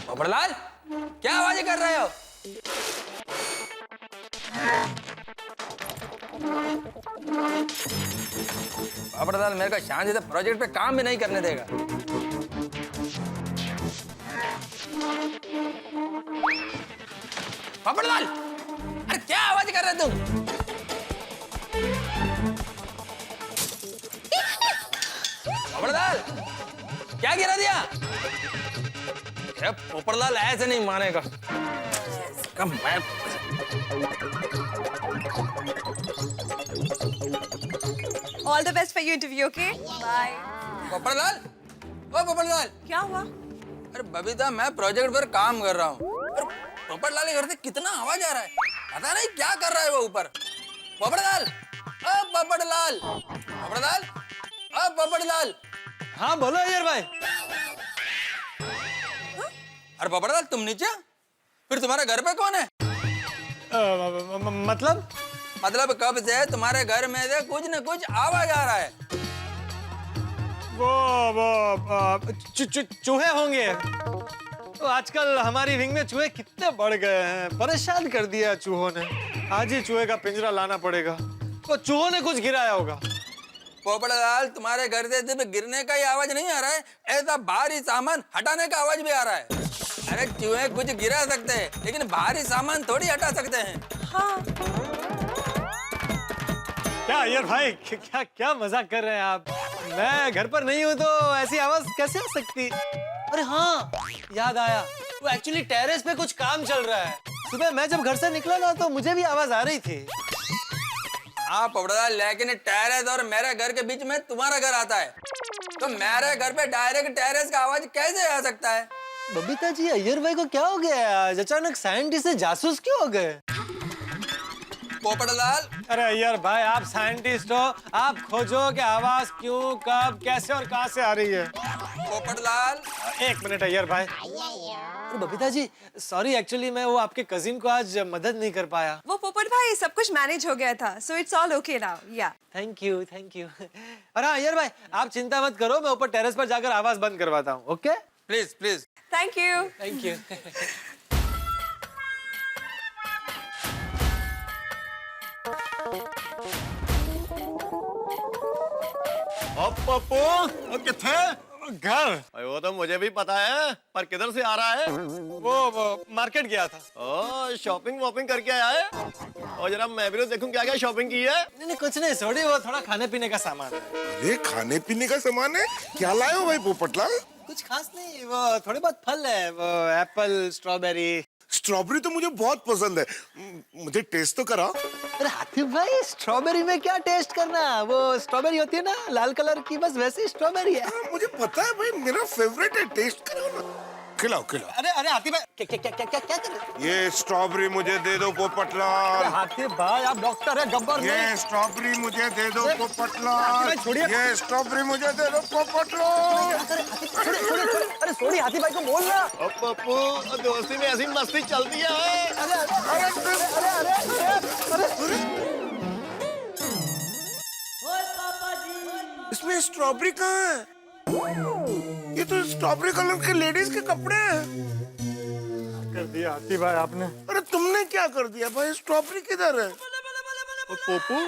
पोपटलाल, क्या आवाजें कर रहे हो? पोपटलाल मेरे को शांति से प्रोजेक्ट पे काम भी नहीं करने देगा। पोपटलाल, अरे क्या आवाज कर रहे तुम? पोपटलाल, क्या गिरा दिया? पोपटलाल ऐसे नहीं मानेगा। मैं all the best for your interview. Okay bye. Popatlal, ओ पोपटलाल, क्या हुआ? अरे बबीता मैं प्रोजेक्ट पर काम कर रहा हूँ। पोपटलाल के घर से कितना आवाज आ रहा है, पता नहीं क्या कर रहा है वो ऊपर। पोपटलाल, ओ पोपटलाल, पोपटलाल, ओ पोपटलाल। हाँ बोलो अय्यर भाई। अरे पोपटलाल तुम नीचे, फिर तुम्हारे घर पे कौन है? मतलब कब से तुम्हारे घर में से कुछ न कुछ आवाज आ रहा है। वो चूहे होंगे। तो आजकल हमारी विंग में चूहे कितने बढ़ गए हैं, परेशान कर दिया चूहों ने। आज ही चूहे का पिंजरा लाना पड़ेगा। वो चूहों ने कुछ गिराया होगा। पोपटलाल तुम्हारे घर से सिर्फ गिरने का ही आवाज नहीं आ रहा है, ऐसा भारी सामान हटाने का आवाज भी आ रहा है। अरे चूहे कुछ गिरा सकते हैं लेकिन भारी सामान थोड़ी हटा सकते हैं। हाँ। क्या अय्यर भाई, क्या क्या मजाक कर रहे हैं आप? मैं घर पर नहीं हूँ तो ऐसी आवाज कैसे आ सकती? अरे हाँ याद आया, वो एक्चुअली टेरेस पे कुछ काम चल रहा है। सुबह मैं जब घर से निकला ना तो मुझे भी आवाज आ रही थी। हाँ पोपटलाल, लेकिन टेरेस और मेरे घर के बीच में तुम्हारा घर आता है, तो मेरे घर पे डायरेक्ट टेरेस का आवाज कैसे आ सकता है? बबीता जी, अय्यर भाई को क्या हो गया आज? अचानक साइंटिस्ट से जासूस क्यों हो गए? पोपटलाल, अरे अय्यर भाई, आप साइंटिस्ट हो, आप खोजो कि आवाज क्यों, कब, कैसे और कहां से आ रही है। पोपटलाल, एक मिनट अय्यर भाई। अरे बबीता जी सॉरी, एक्चुअली मैं वो आपके कजिन को आज मदद नहीं कर पाया। वो पोपट भाई सब कुछ मैनेज हो गया था, so it's all okay now. या थैंक यू थैंक यू। अरे अय्यर भाई आप चिंता मत करो, मैं ऊपर टेरेस पर जाकर आवाज बंद करवाता हूँ। Okay please please. Thank you. Thank you. Pappu किथे घर? भाई वो तो मुझे भी पता है, पर किधर से आ रहा है? वो मार्केट गया था। ओ, शॉपिंग वॉपिंग करके आया है? और जरा मैं भी तो देखूं क्या क्या शॉपिंग की है। नहीं कुछ नहीं सोडी, वो थोड़ा खाने पीने का सामान है। अरे खाने पीने का सामान है? क्या लाए हो भाई पोपटलाल? कुछ खास नहीं, वो थोड़े बहुत फल है, वो एप्पल, स्ट्रॉबेरी। स्ट्रॉबेरी तो मुझे बहुत पसंद है, मुझे टेस्ट तो कराओ। अरे हाथी भाई, स्ट्रॉबेरी में क्या टेस्ट करना? वो स्ट्रॉबेरी होती है ना लाल कलर की, बस वैसी स्ट्रॉबेरी है। मुझे पता है भाई, मेरा फेवरेट है, टेस्ट करो ना। खिलाओ खिलाओ। अरे अरे हाथी भाई, क्या कर रहे? ये स्ट्रॉबेरी मुझे दे दो पोपटलाल। हाथी भाई आप डॉक्टर है, गब्बर। ये स्ट्रॉबेरी मुझे दे दो पोपटलाल। छोड़िए। ये स्ट्रॉबेरी मुझे दे दो पोपटलाल। अरे छोड़िए हाथी भाई को बोल रहा। ओ पप्पू, दोस्ती में ऐसी मस्ती चलती है। इसमें स्ट्रॉबेरी कहाँ है? ये तो स्ट्रॉबेरी कलर के लेडीज के कपड़े हैं। कर दिया हाथी भाई आपने। अरे तुमने क्या कर दिया भाई? स्ट्रॉबेरी किधर है? ओ पप्पू,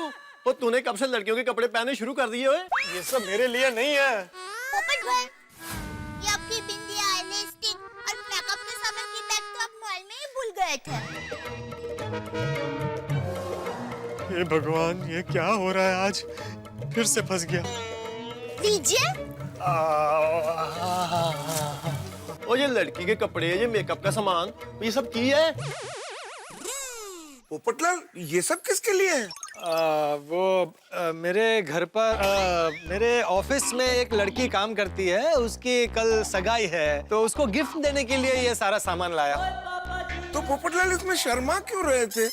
वो तूने कब से लड़कियों के कपड़े पहने शुरू कर दिए? ये सब मेरे लिए नहीं है। पोपट भाई, ये आपकी बिंदिया, लिपस्टिक और मेकअप के सामान की बैग तो आप मॉल में ही भूल गए थे। हे भगवान, ये क्या हो रहा है आज? फिर से फंस गया। लीजिए। ओ ये लड़की के कपड़े, ये मेकअप का सामान, ये सब की है? पोपटलाल, ये सब किसके लिए है? मेरे घर पर मेरे ऑफिस में एक लड़की काम करती है, उसकी कल सगाई है, तो उसको गिफ्ट देने के लिए ये सारा सामान लाया। तो पोपटलाल इसमें शर्मा क्यों रहे थे?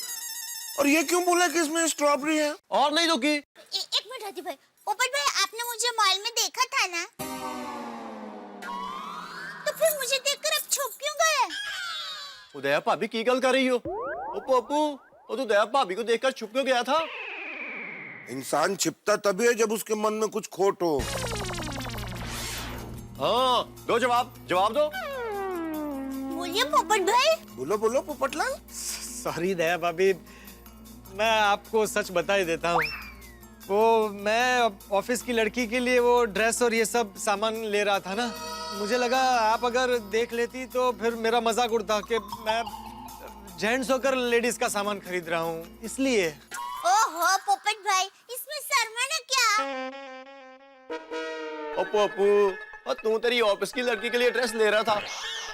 और ये क्यों बोला कि इसमें स्ट्रॉबेरी है? और नहीं तो की? एक मिनट हाथी भाई, पोपट भाई आपने मुझे मॉल में देखा था ना, तो फिर मुझे देखकर आप छुप क्यों गए? उदया भाभी की गल कर रही हो? ओ पप्पू, वो तो दया भाभी को देखकर छुप क्यों गया था? इंसान छिपता तभी है जब उसके मन में कुछ खोट हो। हाँ, दो जवाब दो। बोलिए पोपट भाई। बोलो बोलो पोपटलाल। सॉरी दया भाभी, मैं आपको सच बता ही देता हूँ। वो मैं ऑफिस की लड़की के लिए वो ड्रेस और ये सब सामान ले रहा था ना, मुझे लगा आप अगर देख लेती तो फिर मेरा मजाक उड़ता कि मैं जेंट्स होकर लेडीज का सामान खरीद रहा हूँ, इसलिए। ओहो पोपट भाई, इसमें शर्माना क्या? ओ पप्पू, और तू तेरी ऑफिस की लड़की के लिए ड्रेस ले रहा था,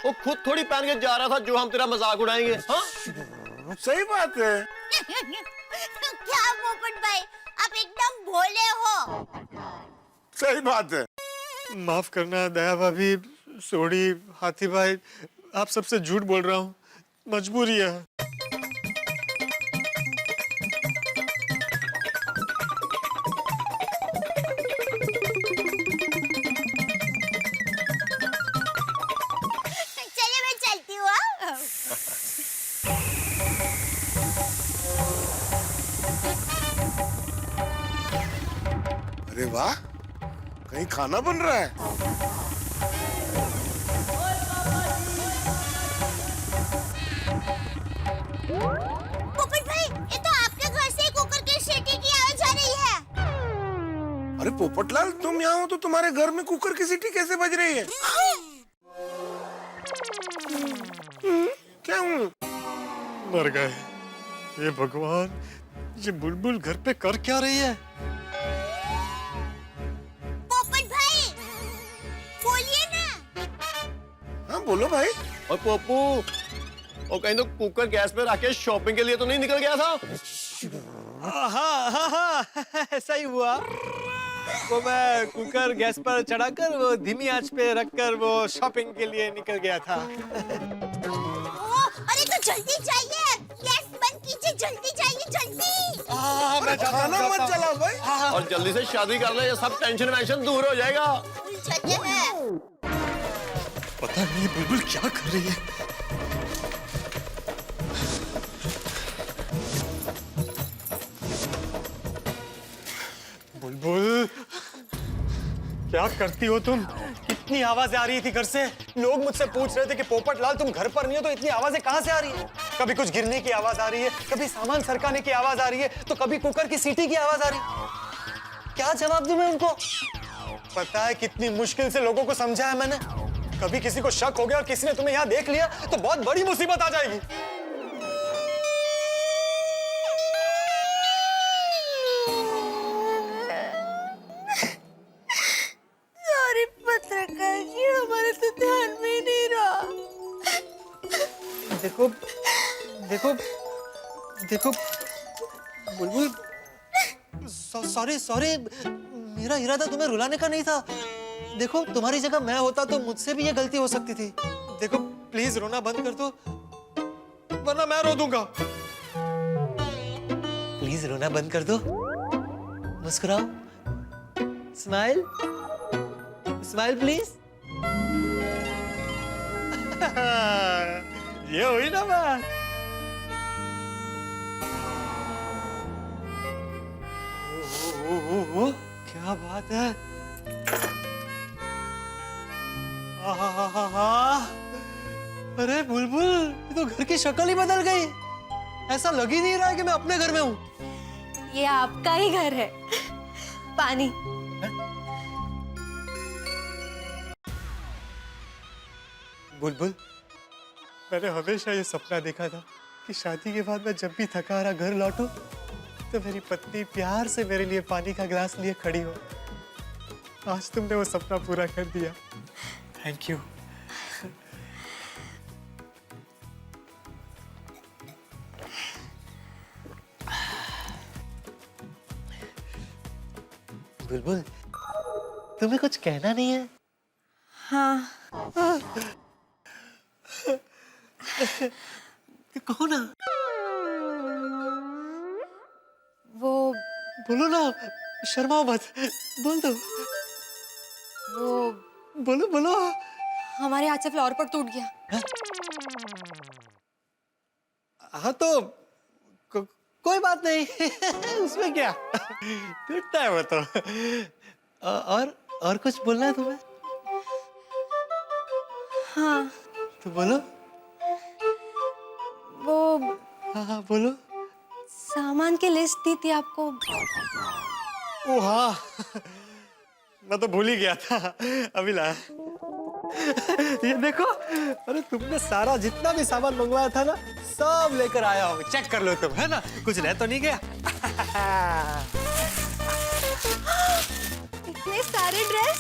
वो खुद थोड़ी पहन के जा रहा था जो हम तेरा मजाक उड़ाएंगे। हाँ? सही बात है। क्या पोपट भाई, आप एकदम भोले हो। सही बात है। माफ करना दया भाभी, सोडी, हाथी भाई, आप सबसे झूठ बोल रहा हूँ, मजबूरी है। चलिए मैं चलती हूँ। अरे वाह, कहीं खाना बन रहा है। पोपट भाई, ये तो आपके घर से कुकर की सीटी की आवाज आ रही है। अरे पोपटलाल, तुम यहाँ हो तो तुम्हारे घर में कुकर की सीटी कैसे बज रही है? क्या हूँ? मर गए। ये भगवान, ये बुलबुल घर पे कर क्या रही है? पोपट भाई, बोलिए ना। हाँ बोलो भाई। और पप्पू, और कहीं तो कुकर गैस पे रख के शॉपिंग के लिए तो नहीं निकल गया था? हाँ, ऐसा ही हुआ। वो मैं कुकर गैस पर चढ़ाकर वो धीमी आंच पे रखकर वो शॉपिंग के लिए निकल गया था। अरे तो जल्दी जाइए, गैस बंद कीजिए, जल्दी जाइए, जल्दी। मैं खाना मत चलाओ भाई। और जल्दी से शादी कर ले, ये सब टेंशन वेंशन दूर हो जाएगा। पता नहीं बुलबुल क्या कर रही है। बुलबुल, क्या करती हो तुम? इतनी आवाजें आ रही थी घर से, लोग मुझसे पूछ रहे थे कि पोपटलाल तुम घर पर नहीं हो, तो इतनी आवाजें कहाँ से आ रही है? कभी कुछ गिरने की आवाज आ रही है, कभी सामान सरकाने की आवाज आ रही है, तो कभी कुकर की सीटी की आवाज आ रही है। क्या जवाब दूं मैं उनको? पता है कितनी मुश्किल से लोगों को समझाया मैंने। कभी किसी को शक हो गया और किसी ने तुम्हें यहाँ देख लिया तो बहुत बड़ी मुसीबत आ जाएगी। सॉरी पत्रकार जी, हमारे तो ध्यान में ही नहीं रहा। देखो देखो देखो बुलबुल, सॉरी सॉरी, मेरा इरादा तुम्हें रुलाने का नहीं था। देखो तुम्हारी जगह मैं होता तो मुझसे भी ये गलती हो सकती थी। देखो प्लीज रोना बंद कर दो वरना मैं रो दूंगा। प्लीज रोना बंद कर दो, मुस्कुराओ, स्माइल स्माइल प्लीज। ये हुई ना बात। ओ, क्या बात है। अरे बुलबुल, ये तो घर की शक्ल ही बदल गई। ऐसा लग ही नहीं रहा है कि मैं अपने घर में हूँ। ये आपका ही घर है। पानी। बुलबुल, मैंने हमेशा ये सपना देखा था कि शादी के बाद मैं जब भी थका हारा घर लौटूं तो मेरी पत्नी प्यार से मेरे लिए पानी का गिलास लिए खड़ी हो। आज तुमने वो सपना पूरा कर दिया। Thank you. बुलबुल, तुम्हें कुछ कहना नहीं है? हाँ। कहो ना। वो बोलो ना, शर्माओ मत, बोल दो। वो बोलो बोलो। हमारे हाथ से फ्लावर पॉट टूट गया। हाँ तो कोई बात नहीं। उसमें क्या, टूटता है वो तो। और कुछ बोलना है तुम्हें? हाँ। तो बोलो। वो हाँ हाँ बोलो। सामान की लिस्ट दी थी आपको। ओ हाँ, मैं तो भूल ही गया था, अभी लाया। ये देखो, अरे तुमने सारा जितना भी सामान मंगवाया था ना सब लेकर आया हूँ। चेक कर लो तुम, है ना, कुछ रह तो नहीं गया। इतने सारे ड्रेस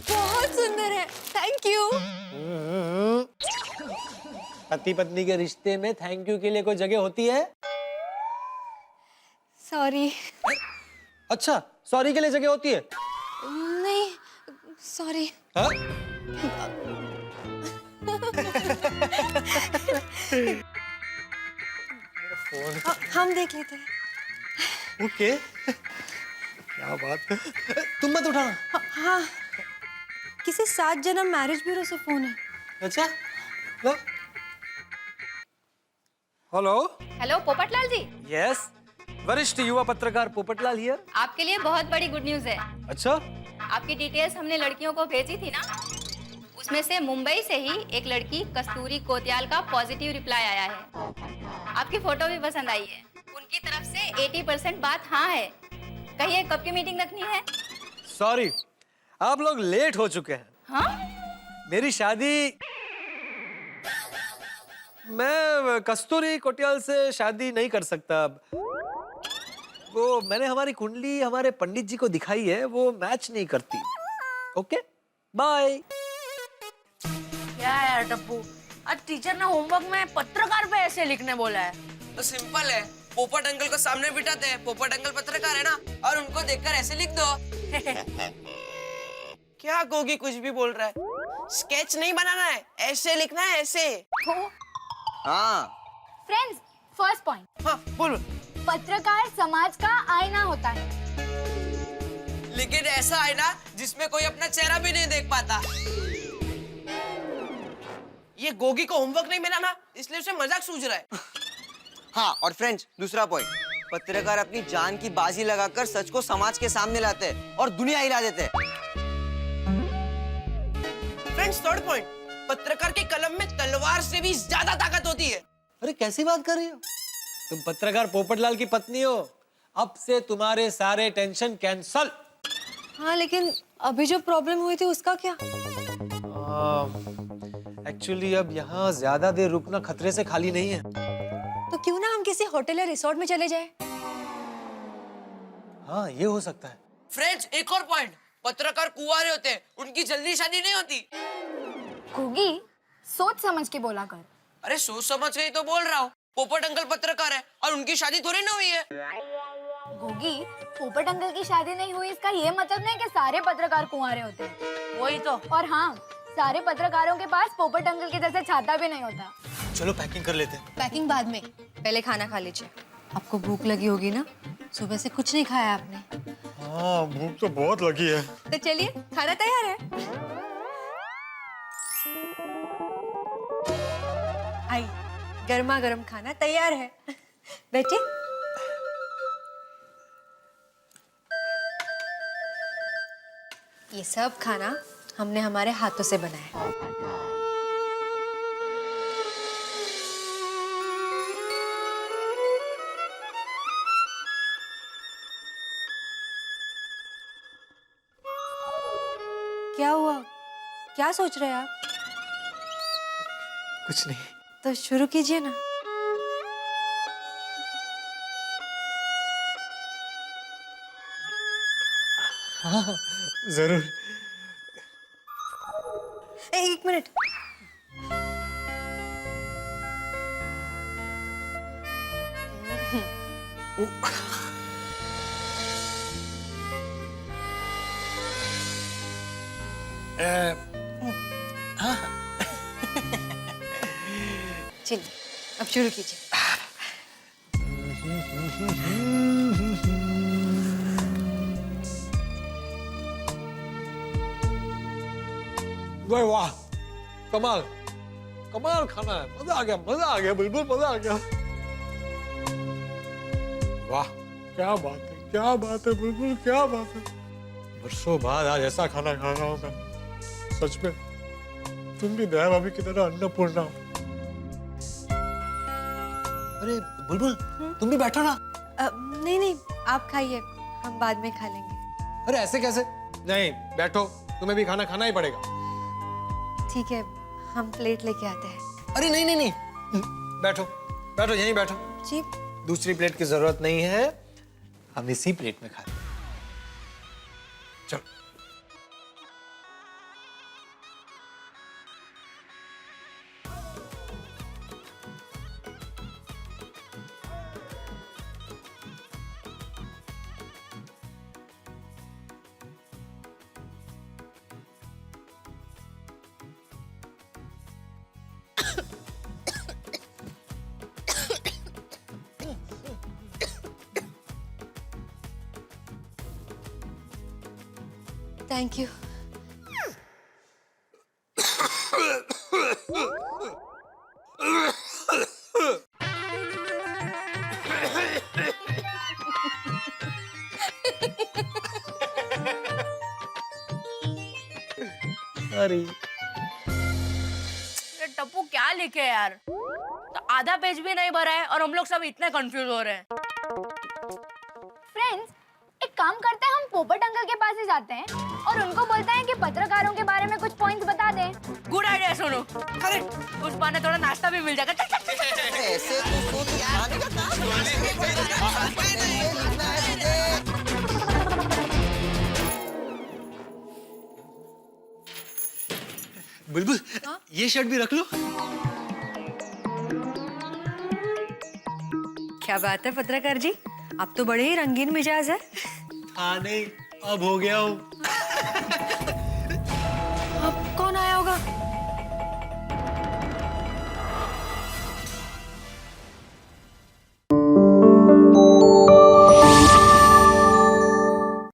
बहुत सुंदर है। Thank you. पति पत्नी के रिश्ते में थैंक यू के लिए कोई जगह होती है? सॉरी। अच्छा, सॉरी के लिए जगह होती है? नहीं, सॉरी। हाँ? हम देख लेते हैं। ओके। क्या बात है। तुम मत उठाना। हाँ, किसी 7 जन्म मैरिज ब्यूरो से फोन है। अच्छा, लो। हेलो। हेलो पोपटलाल जी। यस, वरिष्ठ युवा पत्रकार पोपटलाल हियर। आपके लिए बहुत बड़ी गुड न्यूज है। अच्छा, आपकी डिटेल्स हमने लड़कियों को भेजी थी ना, उसमें से मुंबई से ही एक लड़की कस्तूरी कोतयाल का पॉजिटिव रिप्लाई आया है। आपकी फोटो भी पसंद आई है। उनकी तरफ से 80% बात हाँ है। कहिए कब की मीटिंग रखनी है? सॉरी, आप लोग लेट हो चुके हैं। हाँ? मेरी शादी, मैं कस्तूरी कोटियाल से शादी नहीं कर सकता अब। वो मैंने हमारी कुंडली हमारे पंडित जी को दिखाई है, वो मैच नहीं करती। Okay, bye. क्या यार टप्पू, आज टीचर ने होमवर्क में पत्रकार पे ऐसे लिखने बोला है। तो सिंपल है, पोपट अंकल को सामने बिठाते हैं, पोपट अंकल पत्रकार है ना, और उनको देखकर ऐसे लिख दो। क्या गोगी कुछ भी बोल रहा है? स्केच नहीं बनाना है, ऐसे लिखना है, ऐसे। हाँ फ्रेंड्स, फर्स्ट पॉइंट। हाँ बोलो। पत्रकार समाज का आईना होता है। लेकिन ऐसा आईना जिसमें कोई अपना चेहरा भी नहीं देख पाता। ये गोगी को होमवर्क नहीं मिला ना, इसलिए उसे मजाक सूझ रहा है। हाँ, और फ्रेंड्स, दूसरा पॉइंट, पत्रकार अपनी जान की बाजी लगाकर सच को समाज के सामने लाते हैं और दुनिया हिला देते हैं। फ्रेंड्स, थर्ड पॉइंट, पत्रकार के कलम में तलवार से भी ज्यादा ताकत होती है। अरे कैसी बात कर रही हो? तुम पत्रकार पोपटलाल की पत्नी हो, अब से तुम्हारे सारे टेंशन कैंसल। हाँ, लेकिन अभी जो प्रॉब्लम हुई थी उसका क्या? एक्चुअली अब यहाँ ज्यादा देर रुकना खतरे से खाली नहीं है। तो क्यों ना हम किसी होटल या रिसोर्ट में चले जाए? हाँ, ये हो सकता है। फ्रेंड्स, एक और पॉइंट, पत्रकार कुंवारे होते हैं, उनकी जल्दी शादी नहीं होती। गोगी, सोच समझ के बोला कर। अरे सोच समझ के ही तो बोल रहा हूँ। पोपट अंकल पत्रकार है और उनकी शादी थोड़ी ना हुई है। गोगी, पोपट अंकल की शादी नहीं हुई इसका ये मतलब नहीं कि सारे पत्रकार कुंवारे होते हैं। वही तो। और हाँ, सारे पत्रकारों के पास पोपट अंकल के जैसे छाता भी नहीं होता। चलो पैकिंग कर लेते हैं। पैकिंग बाद में, पहले खाना खा लीजिए। आपको भूख लगी होगी ना? सुबह से कुछ नहीं खाया आपने। हाँ, भूख तो बहुत लगी है। तो चलिए, खाना तैयार है। आई, गर्मा गर्म खाना तैयार है। बैठिए। ये सब खाना हमने हमारे हाथों से बनाया है। क्या हुआ? क्या सोच रहे हैं आप? कुछ नहीं। तो शुरू कीजिए ना। हाँ, जरूर। एक मिनट। चलिए, अब शुरू कीजिए। वाह, कमाल कमाल खाना है। मजा आ गया बिल्कुल मजा आ गया। वाह, क्या बात है बिल्कुल, क्या बात है। बरसों बाद आज ऐसा खाना खा रहा हूँ मैं। सच में तुम भी दया भाभी की तरह अन्नपूर्णा हो। अरे बुलबुल, तुम भी बैठो ना। नहीं, आप खाइए, हम बाद में खा लेंगे। अरे ऐसे कैसे? नहीं, बैठो, तुम्हें भी खाना खाना ही पड़ेगा। ठीक है, हम प्लेट लेके आते हैं। अरे नहीं, बैठो बैठो, यहीं बैठो। जी। दूसरी प्लेट की जरूरत नहीं है, हम इसी प्लेट में खाते हैं। चलो। Thank you. अरे टप्पू क्या लिखे यार? तो आधा पेज भी नहीं भरा है और हम लोग सब इतने कंफ्यूज हो रहे हैं। फ्रेंड्स, एक काम करते हैं, हम पोपट अंकल के पास ही जाते हैं और उनको बोलते हैं कि पत्रकारों के बारे में कुछ पॉइंट्स बता दें। Good idea Sonu. करेक्ट, उस बहाने थोड़ा नाश्ता भी मिल जाएगा। चल, चल, चल, चल, चल। ऐसे तो सोच खाने का काम बुलबुल, ये शर्ट भी रख लो। क्या बात है पत्रकार जी, आप तो बड़े ही रंगीन मिजाज है। हाँ नहीं, अब हो गया हूँ।